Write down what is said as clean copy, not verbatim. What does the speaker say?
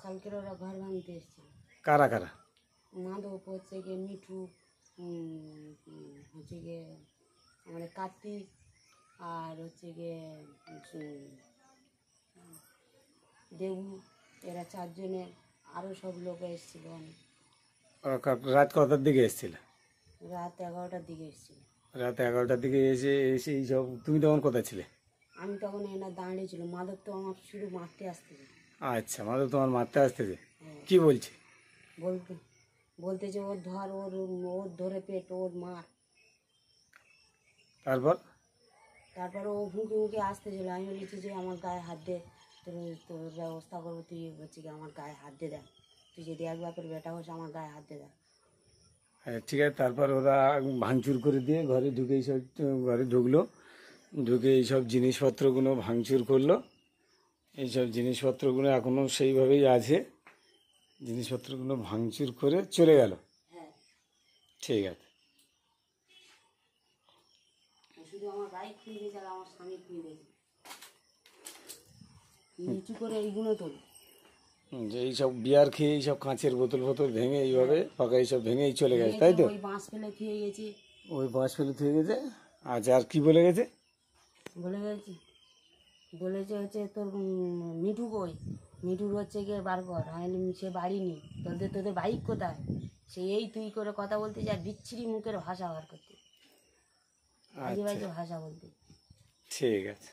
কালকের ওরা ঘর ভাঙতে এসেছিল। কারা কারা? মাধব, হচ্ছে গিয়ে মিঠু, হচ্ছে গিয়ে আমাদের কার্তিক, আর হচ্ছে গিয়ে দেবু, এরা চারজনের আরও সব লোক এসেছিল অনেক। রাত কটার দিকে এসেছিল? রাত 11টার দিকে এসেছিল। রাত 11টার দিকে এসে এসে এইসব, তুমি তখন কোথায় ছিলে? আমি তখন এনার দাঁড়িয়ে ছিল। মাধব তো আমার শুধু মারতে আসতেছে। আচ্ছা, মাধব তোমার মারতে আসতেছে? হ্যাঁ। কি বলছে? বলতেছে ওর ধর, ওর ধরে পেট, ওর মার। তারপর ও হুঁকে হুঁকে আসতেছিল। আমি বলেছি যে আমার গায়ে হাত দে, তোর ব্যবস্থা করবো। তুই হচ্ছে কি আমার গায়ে হাত দে দেখ, তুই যদি এক বাপের বেটা হোস আমার গায়ে হাত দে দেখ। হ্যাঁ, ঠিক আছে। তারপর ওরা ভাঙচুর করে দিয়ে ঘরে ঢুকে এইসব, ঘরে ঢুকলো, ঢুকে এইসব জিনিসপত্রগুলো ভাঙচুর করলো। এইসব জিনিসপত্রগুলো এখনও সেইভাবেই আছে। জিনিসপত্রগুলো ভাঙচুর করে চলে গেল। হ্যাঁ, ঠিক আছে। শুধু আমার গায়ে খুঁয়ে দিয়েছে আর আমার স্বামী খুঁয়ে দিয়েছে। নিচু করে এইগুলো তোল। যে এইসব বিয়ার খেয়ে এইসব কাঁচের বোতল ফোতল ভেঙে এইভাবে ফাঁকা এইসব ভেঙেই চলে গেছে, তাই তো? ওই বাঁশ ফেলে থুয়ে গেছে। ওই বাঁশ ফেলে থেকে গেছে। আচ্ছা, আর কি বলে গেছে? বলেছে হচ্ছে তোর মিঠু কই, মিঠুর হচ্ছে গিয়ে বার কর। আমি সে বাড়ি নেই। তোদের বাইক কোথায়? সে এই তুই করে কথা বলতে যা, বিচ্ছিরি মুখের ভাষা বার করতে, আজে বাজে ভাষা বলতে। ঠিক আছে।